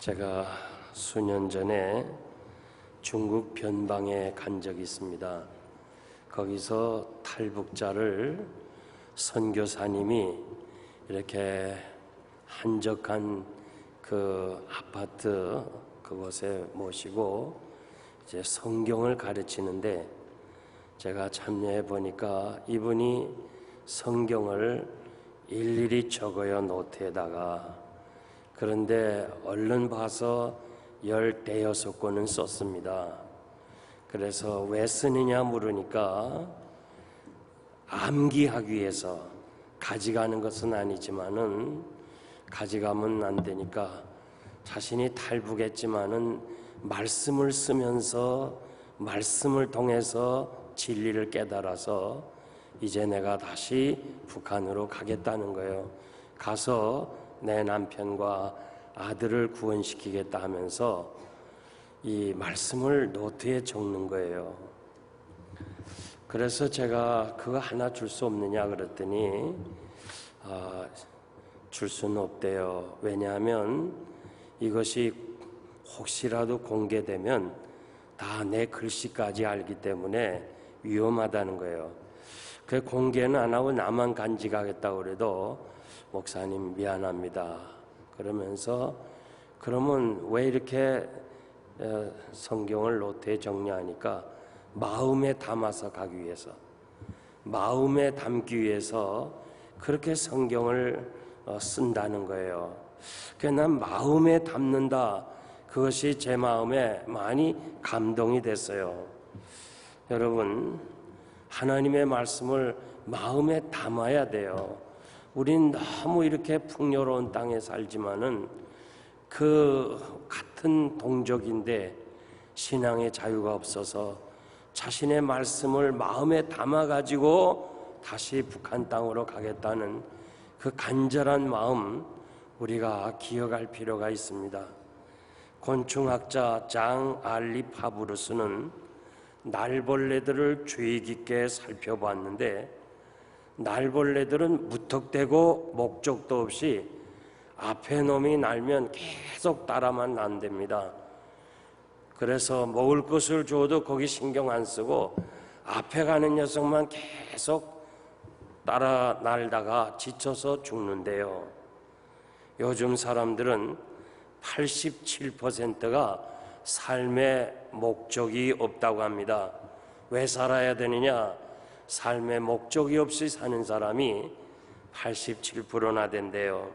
제가 수년 전에 중국 변방에 간 적이 있습니다. 거기서 탈북자를 선교사님이 이렇게 한적한 그 아파트 그곳에 모시고 이제 성경을 가르치는데, 제가 참여해 보니까 이분이 성경을 일일이 적어요, 노트에다가. 그런데 얼른 봐서 16권은 썼습니다. 그래서 왜 쓰느냐 물으니까 암기하기 위해서, 가져가는 것은 아니지만은 가져가면 안 되니까 자신이 탈북했지만은 말씀을 쓰면서 말씀을 통해서 진리를 깨달아서 이제 내가 다시 북한으로 가겠다는 거예요. 가서 내 남편과 아들을 구원시키겠다 하면서 이 말씀을 노트에 적는 거예요. 그래서 제가 그거 하나 줄 수 없느냐 그랬더니 줄 수는 없대요. 왜냐하면 이것이 혹시라도 공개되면 다 내 글씨까지 알기 때문에 위험하다는 거예요. 그 공개는 안 하고 나만 간직하겠다고 그래도 목사님 미안합니다 그러면서, 그러면 왜 이렇게 성경을 노트에 정리하니까 마음에 담아서 가기 위해서, 마음에 담기 위해서 그렇게 성경을 쓴다는 거예요. 그래서 난 마음에 담는다, 그것이 제 마음에 많이 감동이 됐어요. 여러분, 하나님의 말씀을 마음에 담아야 돼요. 우린 너무 이렇게 풍요로운 땅에 살지만은 그 같은 동족인데 신앙의 자유가 없어서 자신의 말씀을 마음에 담아가지고 다시 북한 땅으로 가겠다는 그 간절한 마음, 우리가 기억할 필요가 있습니다. 곤충학자 장 알리 파브루스는 날벌레들을 주의 깊게 살펴봤는데, 날벌레들은 무턱대고 목적도 없이 앞에 놈이 날면 계속 따라만 난답니다. 그래서 먹을 것을 줘도 거기 신경 안 쓰고 앞에 가는 녀석만 계속 따라 날다가 지쳐서 죽는데요. 요즘 사람들은 87%가 삶의 목적이 없다고 합니다. 왜 살아야 되느냐? 삶의 목적이 없이 사는 사람이 87%나 된대요.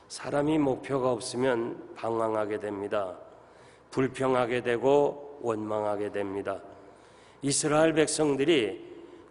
사람이 목표가 없으면 방황하게 됩니다. 불평하게 되고 원망하게 됩니다. 이스라엘 백성들이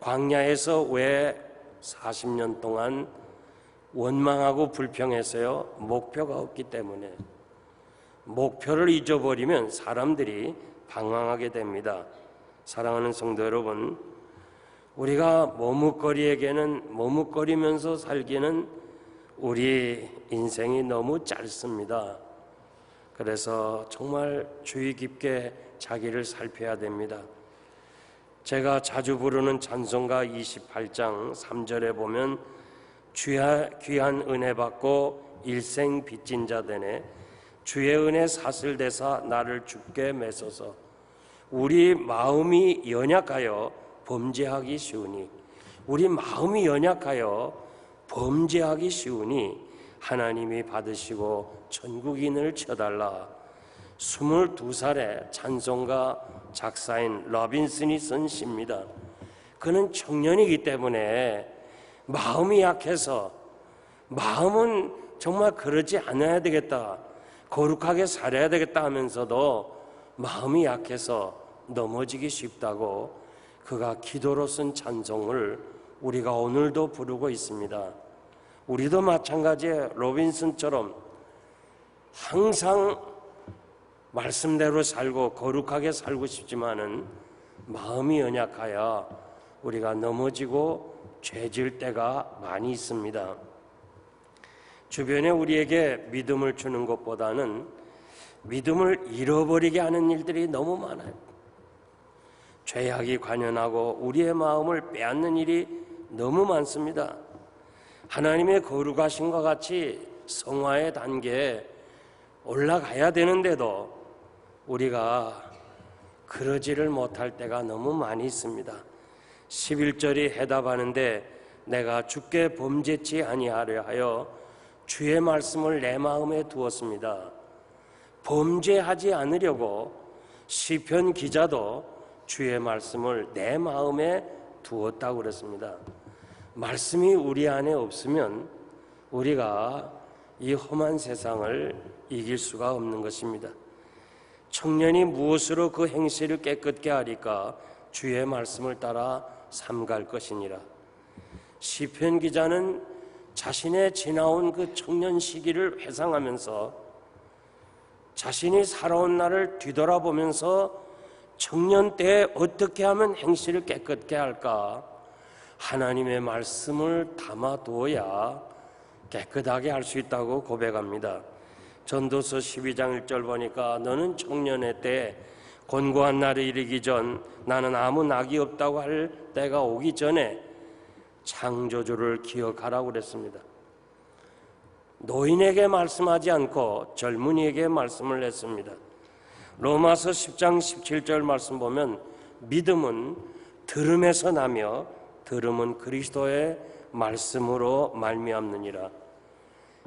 광야에서 왜 40년 동안 원망하고 불평했어요? 목표가 없기 때문에. 목표를 잊어버리면 사람들이 방황하게 됩니다. 사랑하는 성도 여러분, 우리가 머뭇거리면서 살기는 우리 인생이 너무 짧습니다. 그래서 정말 주의 깊게 자기를 살펴야 됩니다. 제가 자주 부르는 찬송가 28장 3절에 보면 귀한 은혜 받고 일생 빚진 자 되네, 주의 은혜 사슬대사 나를 주께 메소서. 우리 마음이 연약하여 범죄하기 쉬우니, 우리 마음이 연약하여 범죄하기 쉬우니 하나님이 받으시고 천국인을 쳐달라. 22살의 찬송가 작사인 로빈슨이 쓴 시입니다. 그는 청년이기 때문에 마음이 약해서, 마음은 정말 그러지 않아야 되겠다, 거룩하게 살아야 되겠다 하면서도 마음이 약해서 넘어지기 쉽다고 그가 기도로 쓴 찬송을 우리가 오늘도 부르고 있습니다. 우리도 마찬가지에 로빈슨처럼 항상 말씀대로 살고 거룩하게 살고 싶지만은 마음이 연약하여 우리가 넘어지고 죄질 때가 많이 있습니다. 주변에 우리에게 믿음을 주는 것보다는 믿음을 잃어버리게 하는 일들이 너무 많아요. 죄악이 관연하고 우리의 마음을 빼앗는 일이 너무 많습니다. 하나님의 거룩하심과 같이 성화의 단계에 올라가야 되는데도 우리가 그러지를 못할 때가 너무 많이 있습니다. 11절이 해답하는데 내가 주께 범죄치 아니하려 하여 주의 말씀을 내 마음에 두었습니다. 범죄하지 않으려고 시편 기자도 주의 말씀을 내 마음에 두었다고 그랬습니다. 말씀이 우리 안에 없으면 우리가 이 험한 세상을 이길 수가 없는 것입니다. 청년이 무엇으로 그 행실을 깨끗게 하리까? 주의 말씀을 따라 삼갈 것이니라. 시편 기자는 자신의 지나온 그 청년 시기를 회상하면서 자신이 살아온 날을 뒤돌아보면서 청년 때에 어떻게 하면 행실을 깨끗게 할까? 하나님의 말씀을 담아두어야 깨끗하게 할 수 있다고 고백합니다. 전도서 12장 1절 보니까 너는 청년의 때 곤고한 날이 이르기 전 나는 아무 낙이 없다고 할 때가 오기 전에 창조주를 기억하라고 그랬습니다. 노인에게 말씀하지 않고 젊은이에게 말씀을 했습니다. 로마서 10장 17절 말씀 보면 믿음은 들음에서 나며 들음은 그리스도의 말씀으로 말미암느니라.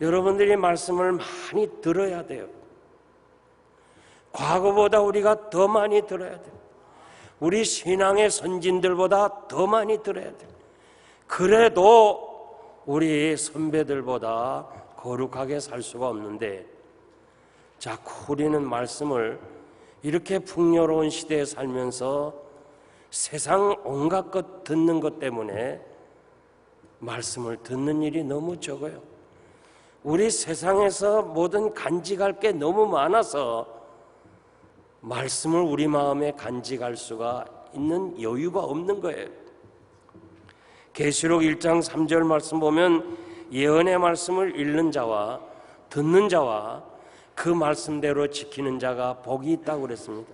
여러분들이 말씀을 많이 들어야 돼요. 과거보다 우리가 더 많이 들어야 돼요. 우리 신앙의 선진들보다 더 많이 들어야 돼요. 그래도 우리 선배들보다 거룩하게 살 수가 없는데 자꾸 우리는 말씀을 이렇게 풍요로운 시대에 살면서 세상 온갖 것 듣는 것 때문에 말씀을 듣는 일이 너무 적어요. 우리 세상에서 모든 간직할 게 너무 많아서 말씀을 우리 마음에 간직할 수가 있는 여유가 없는 거예요. 계시록 1장 3절 말씀 보면 예언의 말씀을 읽는 자와 듣는 자와 그 말씀대로 지키는 자가 복이 있다고 그랬습니다.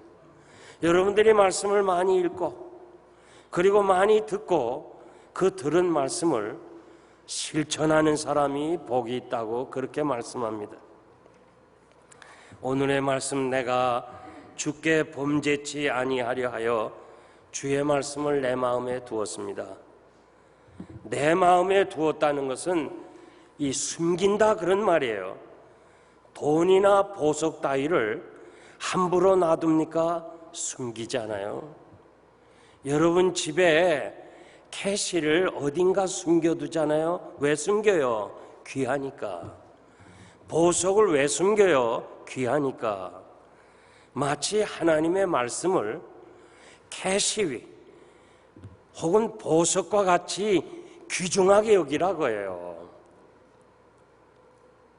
여러분들이 말씀을 많이 읽고 그리고 많이 듣고 그 들은 말씀을 실천하는 사람이 복이 있다고 그렇게 말씀합니다. 오늘의 말씀 내가 주께 범죄치 아니하려 하여 주의 말씀을 내 마음에 두었습니다. 내 마음에 두었다는 것은 이 숨긴다 그런 말이에요. 돈이나 보석 따위를 함부로 놔둡니까? 숨기지 않아요. 여러분 집에 캐시를 어딘가 숨겨두잖아요. 왜 숨겨요? 귀하니까. 보석을 왜 숨겨요? 귀하니까. 마치 하나님의 말씀을 캐시 혹은 보석과 같이 귀중하게 여기라고 해요.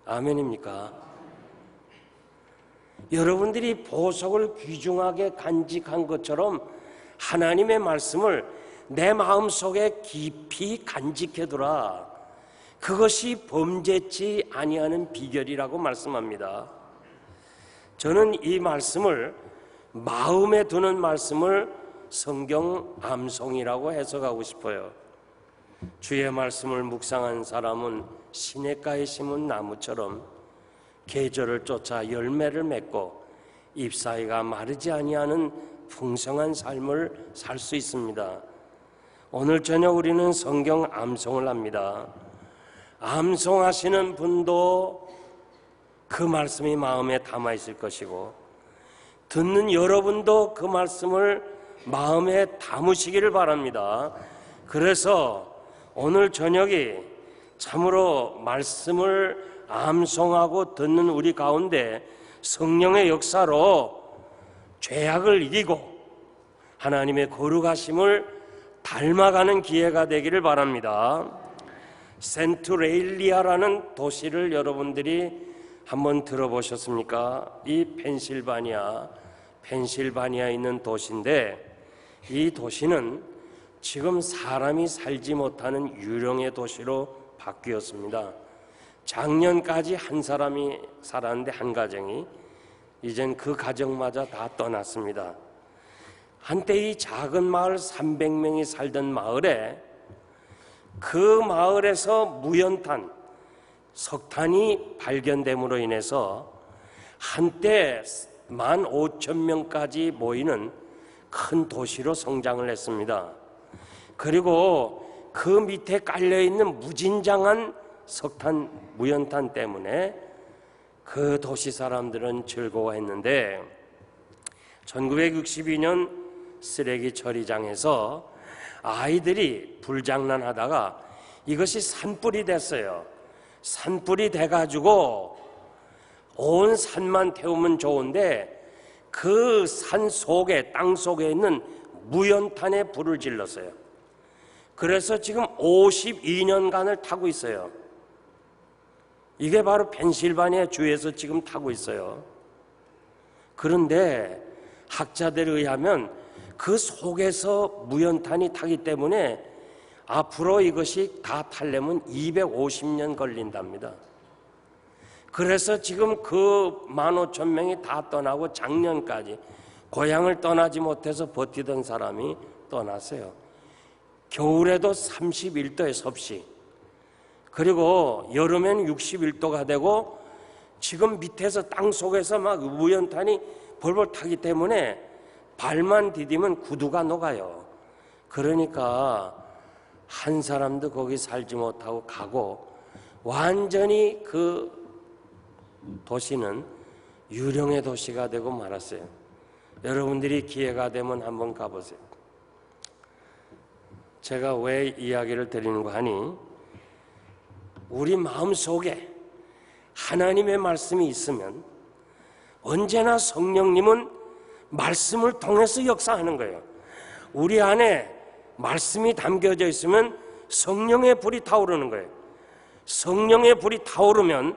아멘입니까? 여러분들이 보석을 귀중하게 간직한 것처럼 하나님의 말씀을 내 마음속에 깊이 간직해두라. 그것이 범죄치 아니하는 비결이라고 말씀합니다. 저는 이 말씀을 마음에 두는 말씀을 성경 암송이라고 해석하고 싶어요. 주의 말씀을 묵상한 사람은 시냇가에 심은 나무처럼 계절을 쫓아 열매를 맺고 잎사이가 마르지 아니하는 풍성한 삶을 살 수 있습니다. 오늘 저녁 우리는 성경 암송을 합니다. 암송하시는 분도 그 말씀이 마음에 담아 있을 것이고 듣는 여러분도 그 말씀을 마음에 담으시기를 바랍니다. 그래서 오늘 저녁이 참으로 말씀을 암송하고 듣는 우리 가운데 성령의 역사로 죄악을 이기고 하나님의 거룩하심을 닮아가는 기회가 되기를 바랍니다. 센트레일리아라는 도시를 여러분들이 한번 들어보셨습니까? 이 펜실바니아에 있는 도시인데 이 도시는 지금 사람이 살지 못하는 유령의 도시로 바뀌었습니다. 작년까지 한 사람이 살았는데 한 가정이 이젠 그 가정마저 다 떠났습니다. 한때 이 작은 마을 300명이 살던 마을에 그 마을에서 무연탄, 석탄이 발견됨으로 인해서 한때 15,000명까지 모이는 큰 도시로 성장을 했습니다. 그리고 그 밑에 깔려있는 무진장한 석탄, 무연탄 때문에 그 도시 사람들은 즐거워했는데 1962년 쓰레기 처리장에서 아이들이 불장난하다가 이것이 산불이 됐어요. 산불이 돼가지고 온 산만 태우면 좋은데 그 산 속에, 땅 속에 있는 무연탄에 불을 질렀어요. 그래서 지금 52년간을 타고 있어요. 이게 바로 펜실바니아 주에서 지금 타고 있어요. 그런데 학자들에 의하면 그 속에서 무연탄이 타기 때문에 앞으로 이것이 다 타려면 250년 걸린답니다. 그래서 지금 그 15,000명이 다 떠나고 작년까지 고향을 떠나지 못해서 버티던 사람이 떠났어요. 겨울에도 31도의 섭씨, 그리고 여름에는 61도가 되고 지금 밑에서 땅 속에서 막 무연탄이 벌벌 타기 때문에 발만 디디면 구두가 녹아요. 그러니까 한 사람도 거기 살지 못하고 가고 완전히 그 도시는 유령의 도시가 되고 말았어요. 여러분들이 기회가 되면 한번 가보세요. 제가 왜 이야기를 드리는가 하니 우리 마음속에 하나님의 말씀이 있으면 언제나 성령님은 말씀을 통해서 역사하는 거예요. 우리 안에 말씀이 담겨져 있으면 성령의 불이 타오르는 거예요. 성령의 불이 타오르면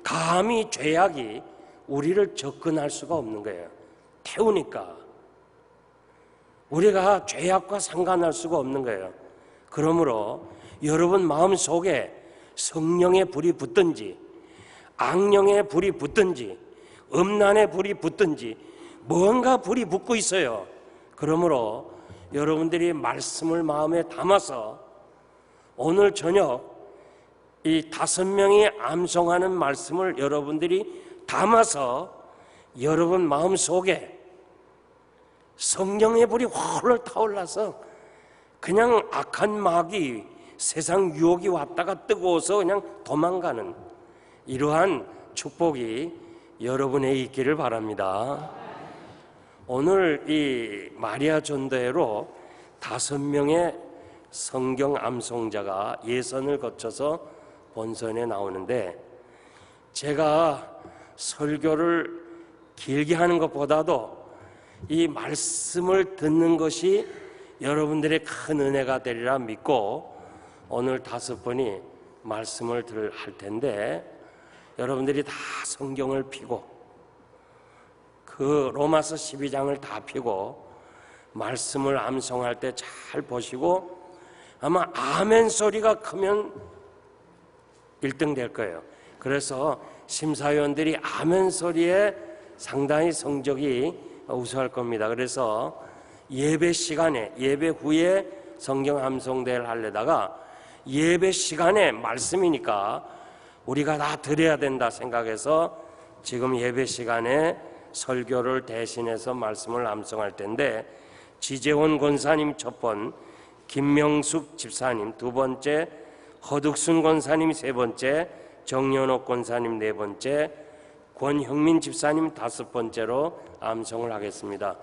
감히 죄악이 우리를 접근할 수가 없는 거예요. 태우니까 우리가 죄악과 상관할 수가 없는 거예요. 그러므로 여러분 마음속에 성령의 불이 붙든지 악령의 불이 붙든지 음란의 불이 붙든지 뭔가 불이 붙고 있어요. 그러므로 여러분들이 말씀을 마음에 담아서 오늘 저녁 이 5명이 암송하는 말씀을 여러분들이 담아서 여러분 마음속에 성령의 불이 홀로 타올라서 그냥 악한 마귀, 세상 유혹이 왔다가 뜨거워서 그냥 도망가는 이러한 축복이 여러분에 있기를 바랍니다. 오늘 이 마리아 전도회로 5명의 성경 암송자가 예선을 거쳐서 본선에 나오는데 제가 설교를 길게 하는 것보다도 이 말씀을 듣는 것이 여러분들의 큰 은혜가 되리라 믿고 오늘 5분이 말씀을 할 텐데 여러분들이 다 성경을 펴고 그 로마서 12장을 다 펴고 말씀을 암송할 때 잘 보시고 아마 아멘 소리가 크면 1등 될 거예요. 그래서 심사위원들이 아멘 소리에 상당히 성적이 우수할 겁니다. 그래서 예배 시간에, 예배 후에 성경 암송대회를 하려다가 예배 시간에 말씀이니까 우리가 다 들어야 된다 생각해서 지금 예배 시간에 설교를 대신해서 말씀을 암송할 텐데 지재원 권사님 첫 번, 김명숙 집사님 두 번째, 허득순 권사님 세 번째, 정연옥 권사님 네 번째, 권형민 집사님 5번째로 암송을 하겠습니다.